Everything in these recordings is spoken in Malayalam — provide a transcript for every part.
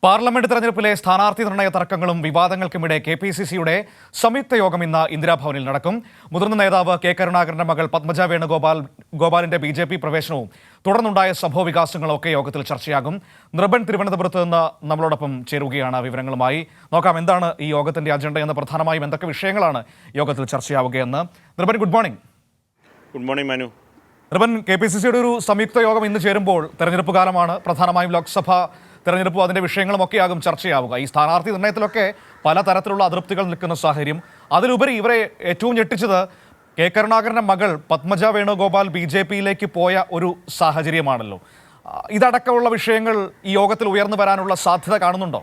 പാർലമെന്റ് തെരഞ്ഞെടുപ്പിലെ സ്ഥാനാർത്ഥി നിർണയ തർക്കങ്ങളും വിവാദങ്ങൾക്കുമിടെ കെ.പി.സി.സിയുടെ സംയുക്ത യോഗം ഇന്ന് ഇന്ദിരാഭവനിൽ നടക്കും. മുതിർന്ന നേതാവ് കെ കരുണാകരന്റെ മകൾ പത്മജ വേണുഗോപാലിന്റെ ബി.ജെ.പി. പ്രവേശനവും തുടർന്നുണ്ടായ സംഭവവികാസങ്ങളും ഒക്കെ യോഗത്തിൽ ചർച്ചയാകും. നിർബൻ തിരുവനന്തപുരത്ത് നിന്ന് നമ്മളോടൊപ്പം ചേരുകയാണ് വിവരങ്ങളുമായി. നോക്കാം എന്താണ് ഈ യോഗത്തിന്റെ അജണ്ടയെന്ന്, പ്രധാനമായും എന്തൊക്കെ വിഷയങ്ങളാണ് യോഗത്തിൽ ചർച്ചയാവുകയെന്ന്. Nirban, good morning. Good morning Manu. Nirban, കെ.പി.സി.സിയുടെ ഒരു സംയുക്ത യോഗം ഇന്ന് ചേരുമ്പോൾ തെരഞ്ഞെടുപ്പ് കാലമാണ്. പ്രധാനമായും ലോക്സഭ തെരഞ്ഞെടുപ്പും അതിന്റെ വിഷയങ്ങളും ഒക്കെയാകും ചർച്ചയാവുക. ഈ സ്ഥാനാർത്ഥി നിർണയത്തിലൊക്കെ പലതരത്തിലുള്ള അതൃപ്തികൾ നിൽക്കുന്ന സാഹചര്യം. അതിലുപരി ഇവരെ ഏറ്റവും ഞെട്ടിച്ചത് കെ കരുണാകരന്റെ മകൾ പത്മജ വേണുഗോപാൽ ബി.ജെ.പിയിലേക്ക് പോയ ഒരു സാഹചര്യമാണല്ലോ. ഇതടക്കമുള്ള വിഷയങ്ങൾ ഈ യോഗത്തിൽ ഉയർന്നു വരാനുള്ള സാധ്യത കാണുന്നുണ്ടോ?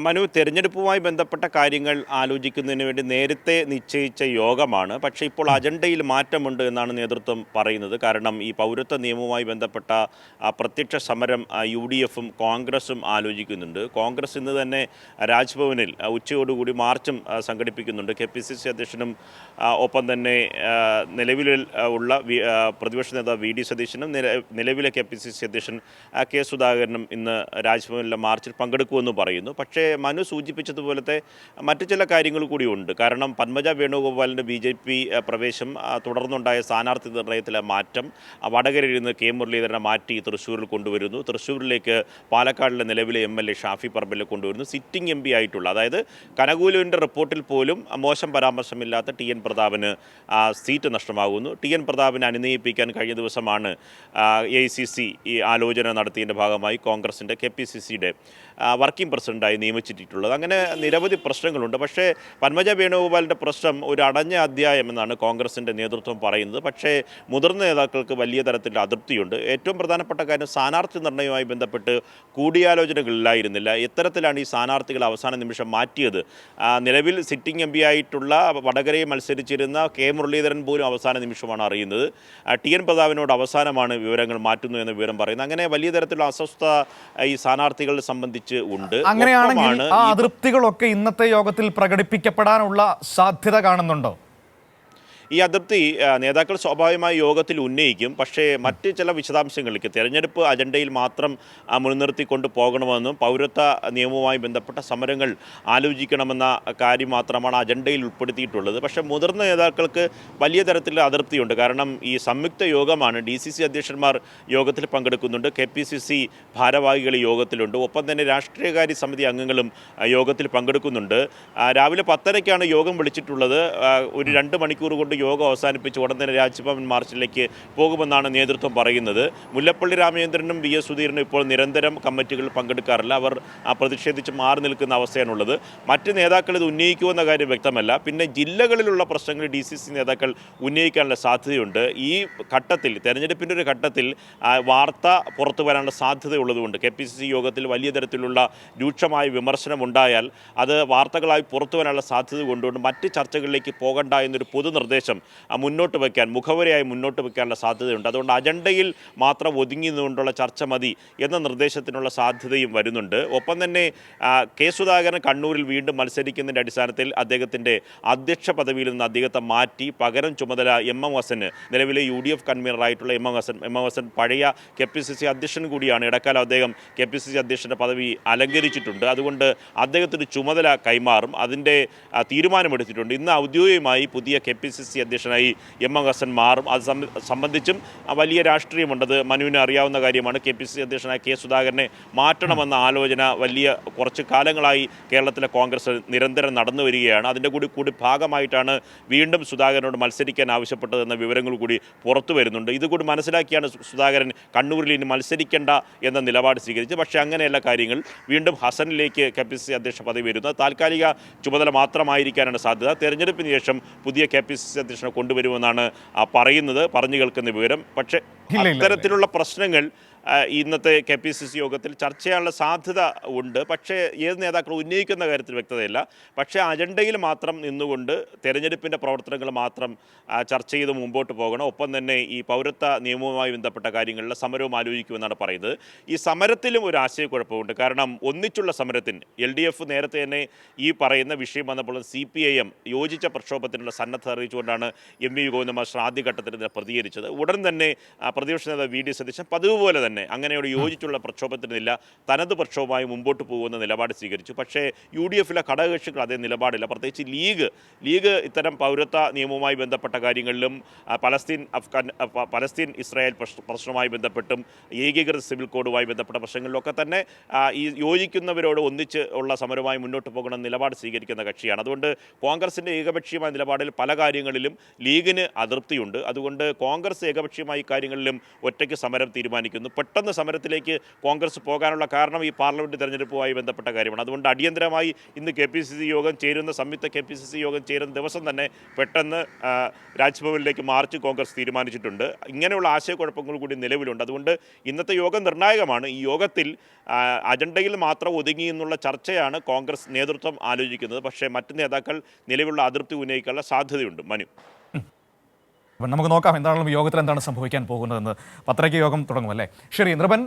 മനു, തെരഞ്ഞെടുപ്പുമായി ബന്ധപ്പെട്ട കാര്യങ്ങൾ ആലോചിക്കുന്നതിന് വേണ്ടി നേരത്തെ നിശ്ചയിച്ച യോഗമാണ്. പക്ഷേ ഇപ്പോൾ അജണ്ടയിൽ മാറ്റമുണ്ട് എന്നാണ് നേതൃത്വം പറയുന്നത്. കാരണം ഈ പൗരത്വ നിയമവുമായി ബന്ധപ്പെട്ട പ്രത്യക്ഷ സമരം UDFും കോൺഗ്രസും ആലോചിക്കുന്നുണ്ട്. കോൺഗ്രസ് ഇന്ന് തന്നെ രാജ്ഭവനിൽ ഉച്ചയോടുകൂടി മാർച്ചും സംഘടിപ്പിക്കുന്നുണ്ട്. KPCC അധ്യക്ഷനും ഒപ്പം തന്നെ നിലവിൽ ഉള്ള പ്രതിപക്ഷ നേതാവ് VD സതീശനും നിലവിലെ KPCC അധ്യക്ഷൻ K സുധാകരനും ഇന്ന് രാജ്ഭവനിലെ മാർച്ചിൽ പങ്കെടുക്കുമെന്ന് പറയുന്നു. പക്ഷേ മനു സൂചിപ്പിച്ചതുപോലത്തെ മറ്റു ചില കാര്യങ്ങൾ കൂടിയുണ്ട്. കാരണം പത്മജ വേണുഗോപാലിൻ്റെ BJP പ്രവേശം, തുടർന്നുണ്ടായ സ്ഥാനാർത്ഥി നിർണയത്തിലെ മാറ്റം, വടകരയിൽ നിന്ന് K മുരളീധരനെ മാറ്റി തൃശ്ശൂരിൽ കൊണ്ടുവരുന്നു. തൃശ്ശൂരിലേക്ക് പാലക്കാടിലെ നിലവിലെ MLA ഷാഫി പറമ്പിലെ കൊണ്ടുവരുന്നു. സിറ്റിംഗ് MP ആയിട്ടുള്ള, അതായത് കനകൂലുവിൻ്റെ റിപ്പോർട്ടിൽ പോലും മോശം പരാമർശമില്ലാത്ത TN പ്രതാപന് സീറ്റ് നഷ്ടമാകുന്നു. TN പ്രതാപനെ അനുനയിപ്പിക്കാൻ കഴിഞ്ഞ ദിവസമാണ് AICC ഈ ആലോചന നടത്തിയതിൻ്റെ ഭാഗമായി കോൺഗ്രസിൻ്റെ KPCCയുടെ വർക്കിംഗ് പ്രസിഡൻ്റായി നിയമിച്ചിട്ടുള്ളത്. അങ്ങനെ നിരവധി പ്രശ്നങ്ങളുണ്ട്. പക്ഷേ പത്മജ വേണുഗോപാലിൻ്റെ പ്രശ്നം ഒരു അടഞ്ഞ അധ്യായം എന്നാണ് കോൺഗ്രസിൻ്റെ നേതൃത്വം പറയുന്നത്. പക്ഷേ മുതിർന്ന നേതാക്കൾക്ക് വലിയ തരത്തിലുള്ള അതൃപ്തിയുണ്ട്. ഏറ്റവും പ്രധാനപ്പെട്ട കാര്യം, സ്ഥാനാർത്ഥി നിർണയവുമായി ബന്ധപ്പെട്ട് കൂടിയാലോചനകളില്ലായിരുന്നില്ല. എത്തരത്തിലാണ് ഈ സ്ഥാനാർത്ഥികൾ അവസാന നിമിഷം മാറ്റിയത്? നിലവിൽ സിറ്റിംഗ് MP ആയിട്ടുള്ള വടകരയിൽ മത്സരിച്ചിരുന്ന K മുരളീധരൻ പോലും അവസാന നിമിഷമാണ് അറിയുന്നത്. TN പ്രതാപനോട് അവസാനമാണ് വിവരങ്ങൾ മാറ്റുന്നു എന്ന വിവരം പറയുന്നത്. അങ്ങനെ വലിയ തരത്തിലുള്ള അസ്വസ്ഥത ഈ സ്ഥാനാർത്ഥികളെ സംബന്ധിച്ച് ഉണ്ട്. അങ്ങനെയാണെങ്കിൽ ആ അതൃപ്തികളൊക്കെ ഇന്നത്തെ യോഗത്തിൽ പ്രകടിപ്പിക്കപ്പെടാനുള്ള സാധ്യത കാണുന്നുണ്ടോ? ഈ അതൃപ്തി നേതാക്കൾ സ്വാഭാവികമായി യോഗത്തിൽ ഉന്നയിക്കും. പക്ഷേ മറ്റ് ചില വിശദാംശങ്ങളിലേക്ക്, തെരഞ്ഞെടുപ്പ് അജണ്ടയിൽ മാത്രം മുൻനിർത്തിക്കൊണ്ട് പോകണമെന്നും പൗരത്വ നിയമവുമായി ബന്ധപ്പെട്ട സമരങ്ങൾ ആലോചിക്കണമെന്ന കാര്യം മാത്രമാണ് അജണ്ടയിൽ ഉൾപ്പെടുത്തിയിട്ടുള്ളത്. പക്ഷേ മുതിർന്ന നേതാക്കൾക്ക് വലിയ തരത്തിലുള്ള അതൃപ്തിയുണ്ട്. കാരണം ഈ സംയുക്ത യോഗമാണ്. DCC അധ്യക്ഷന്മാർ യോഗത്തിൽ പങ്കെടുക്കുന്നുണ്ട്. KPCC ഭാരവാഹികൾ യോഗത്തിലുണ്ട്. ഒപ്പം തന്നെ രാഷ്ട്രീയകാര്യ സമിതി അംഗങ്ങളും യോഗത്തിൽ പങ്കെടുക്കുന്നുണ്ട്. രാവിലെ 10:30ക്കാണ് യോഗം വിളിച്ചിട്ടുള്ളത്. ഒരു 2 മണിക്കൂർ കൊണ്ട് യോഗം അവസാനിപ്പിച്ച് ഉടൻ തന്നെ രാജ്ഭവൻ മാർച്ചിലേക്ക് പോകുമെന്നാണ് നേതൃത്വം പറയുന്നത്. മുല്ലപ്പള്ളി രാമചന്ദ്രനും VS സുധീരനും ഇപ്പോൾ നിരന്തരം കമ്മിറ്റികളിൽ പങ്കെടുക്കാറില്ല. അവർ പ്രതിഷേധിച്ച് മാറി നിൽക്കുന്ന അവസ്ഥയാണുള്ളത്. മറ്റ് നേതാക്കൾ ഇത് ഉന്നയിക്കുമെന്ന കാര്യം വ്യക്തമല്ല. പിന്നെ ജില്ലകളിലുള്ള പ്രശ്നങ്ങൾ DCC നേതാക്കൾ ഉന്നയിക്കാനുള്ള സാധ്യതയുണ്ട്. ഈ ഘട്ടത്തിൽ, തെരഞ്ഞെടുപ്പിൻ്റെ ഒരു ഘട്ടത്തിൽ വാർത്ത പുറത്തു വരാനുള്ള സാധ്യതയുള്ളതുകൊണ്ട് KPCC യോഗത്തിൽ വലിയ തരത്തിലുള്ള രൂക്ഷമായ വിമർശനമുണ്ടായാൽ അത് വാർത്തകളായി പുറത്തു വരാനുള്ള സാധ്യത കൊണ്ടുകൊണ്ട് മറ്റ് ചർച്ചകളിലേക്ക് പോകണ്ട എന്നൊരു പൊതുനിർദ്ദേശം മുന്നോട്ട് വയ്ക്കാൻ, മുഖവരയായി മുന്നോട്ട് വയ്ക്കാനുള്ള സാധ്യതയുണ്ട്. അതുകൊണ്ട് അജണ്ടയിൽ മാത്രം ഒതുങ്ങി നിന്നുകൊണ്ടുള്ള ചർച്ച മതി എന്ന നിർദ്ദേശത്തിനുള്ള സാധ്യതയും വരുന്നുണ്ട്. ഒപ്പം തന്നെ K സുധാകരൻ കണ്ണൂരിൽ വീണ്ടും മത്സരിക്കുന്നതിൻ്റെ അടിസ്ഥാനത്തിൽ അദ്ദേഹത്തിൻ്റെ അധ്യക്ഷ പദവിയിൽ നിന്ന് അദ്ദേഹത്തെ മാറ്റി പകരം ചുമതല MM ഹസന്, നിലവിലെ UDF കൺവീനറായിട്ടുള്ള MM ഹസൻ പഴയ KPCC അധ്യക്ഷൻ കൂടിയാണ്. ഇടക്കാലം അദ്ദേഹം KPCC അധ്യക്ഷൻ്റെ പദവി അലങ്കരിച്ചിട്ടുണ്ട്. അതുകൊണ്ട് അദ്ദേഹത്തിന് ചുമതല കൈമാറും. അതിൻ്റെ തീരുമാനമെടുത്തിട്ടുണ്ട്. ഇന്ന് ഔദ്യോഗികമായി പുതിയ KPCC അധ്യക്ഷനായി MM ഹസൻ മാറും. അത് സംബന്ധിച്ചും വലിയ രാഷ്ട്രീയമുണ്ടത്. മനുവിന് അറിയാവുന്ന കാര്യമാണ്. KPCC അധ്യക്ഷനായ K സുധാകരനെ മാറ്റണമെന്ന ആലോചന കുറച്ച് കാലങ്ങളായി കേരളത്തിലെ കോൺഗ്രസ് നിരന്തരം നടന്നു വരികയാണ്. അതിൻ്റെ കൂടി ഭാഗമായിട്ടാണ് വീണ്ടും സുധാകരനോട് മത്സരിക്കാൻ ആവശ്യപ്പെട്ടതെന്ന വിവരങ്ങൾ കൂടി പുറത്തു വരുന്നുണ്ട്. ഇതുകൂടി മനസ്സിലാക്കിയാണ് സുധാകരൻ കണ്ണൂരിൽ ഇനി മത്സരിക്കേണ്ട എന്ന നിലപാട് സ്വീകരിച്ചത്. പക്ഷേ അങ്ങനെയല്ല കാര്യങ്ങൾ. വീണ്ടും ഹസനിലേക്ക് KPCC അധ്യക്ഷ പദവി വരുന്നത് താൽക്കാലിക ചുമതല മാത്രമായിരിക്കാനാണ് സാധ്യത. തെരഞ്ഞെടുപ്പിന് ശേഷം പുതിയ KPCC അധ്യക്ഷനെ കൊണ്ടുവരുമെന്നാണ് പറഞ്ഞു കേൾക്കുന്ന വിവരം. പക്ഷേ അത്തരത്തിലുള്ള പ്രശ്നങ്ങൾ ഇന്നത്തെ KPCC യോഗത്തിൽ ചർച്ച ചെയ്യാനുള്ള സാധ്യത ഉണ്ട്. പക്ഷേ ഏത് നേതാക്കൾ ഉന്നയിക്കുന്ന കാര്യത്തിൽ വ്യക്തതയില്ല. പക്ഷേ അജണ്ടയിൽ മാത്രം നിന്നുകൊണ്ട് തെരഞ്ഞെടുപ്പിൻ്റെ പ്രവർത്തനങ്ങൾ മാത്രം ചർച്ച ചെയ്ത് മുമ്പോട്ട് പോകണം. ഒപ്പം തന്നെ ഈ പൗരത്വ നിയമവുമായി ബന്ധപ്പെട്ട കാര്യങ്ങളിൽ സമരവും ആലോചിക്കുമെന്നാണ് പറയുന്നത്. ഈ സമരത്തിലും ഒരു ആശയക്കുഴപ്പമുണ്ട്. കാരണം ഒന്നിച്ചുള്ള സമരത്തിന് LDF നേരത്തെ തന്നെ ഈ പറയുന്ന വിഷയം വന്നപ്പോൾ CPIM യോജിച്ച പ്രക്ഷോഭത്തിനുള്ള സന്നദ്ധത അറിയിച്ചുകൊണ്ടാണ് MV ഗോവിന്ദ മാസ്റ്റർ ആദ്യഘട്ടത്തിൽ പ്രതികരിച്ചത്. ഉടൻ തന്നെ പ്രതിപക്ഷ നേതാവ് VD സതീശൻ പതിവ് പോലെ തന്നെ തന്നെ അങ്ങനെയുള്ള യോജിച്ചുള്ള പ്രക്ഷോഭത്തിനില്ല, തനത് പ്രക്ഷോഭമായി മുമ്പോട്ട് പോകുന്ന നിലപാട് സ്വീകരിച്ചു. പക്ഷേ UDF-ലെ ഘടകകക്ഷികൾ അതേ നിലപാടില്ല. പ്രത്യേകിച്ച് ലീഗ് ഇത്തരം പൗരത്വ നിയമവുമായി ബന്ധപ്പെട്ട കാര്യങ്ങളിലും പലസ്തീൻ ഇസ്രായേൽ പ്രശ്നവുമായി ബന്ധപ്പെട്ടും ഏകീകൃത സിവിൽ കോഡുമായി ബന്ധപ്പെട്ട പ്രശ്നങ്ങളിലൊക്കെ തന്നെ ഈ യോജിക്കുന്നവരോട് ഒന്നിച്ച് ഉള്ള സമരവുമായി മുന്നോട്ട് പോകണം നിലപാട് സ്വീകരിക്കുന്ന കക്ഷിയാണ്. അതുകൊണ്ട് കോൺഗ്രസിൻ്റെ ഏകപക്ഷീയമായ നിലപാടിൽ പല കാര്യങ്ങളിലും ലീഗിന് അതൃപ്തിയുണ്ട്. അതുകൊണ്ട് കോൺഗ്രസ് ഏകപക്ഷീയമായ കാര്യങ്ങളിലും ഒറ്റയ്ക്ക് സമരം തീരുമാനിക്കുന്നു. പെട്ടെന്ന് സമരത്തിലേക്ക് കോൺഗ്രസ് പോകാനുള്ള കാരണം ഈ പാർലമെൻറ്റ് തെരഞ്ഞെടുപ്പുമായി ബന്ധപ്പെട്ട കാര്യമാണ്. അതുകൊണ്ട് അടിയന്തരമായി ഇന്ന് സംയുക്ത KPCC യോഗം ചേരുന്ന ദിവസം തന്നെ പെട്ടെന്ന് രാജ്ഭവനിലേക്ക് മാർച്ച് കോൺഗ്രസ് തീരുമാനിച്ചിട്ടുണ്ട്. ഇങ്ങനെയുള്ള ആശയക്കുഴപ്പങ്ങൾ കൂടി നിലവിലുണ്ട്. അതുകൊണ്ട് ഇന്നത്തെ യോഗം നിർണായകമാണ്. ഈ യോഗത്തിൽ അജണ്ടയിൽ മാത്രം ഒതുങ്ങി എന്നുള്ള ചർച്ചയാണ് കോൺഗ്രസ് നേതൃത്വം ആലോചിക്കുന്നത്. പക്ഷേ മറ്റ് നേതാക്കൾ നിലവിലുള്ള അതൃപ്തി ഉന്നയിക്കാനുള്ള സാധ്യതയുണ്ട്. മനു, നമുക്ക് നോക്കാം എന്താണെങ്കിലും യോഗത്തിൽ എന്താണ് സംഭവിക്കാൻ പോകുന്നതെന്ന്. 10:30 യോഗം തുടങ്ങുമല്ലേ? ശരി, നൃപൻ.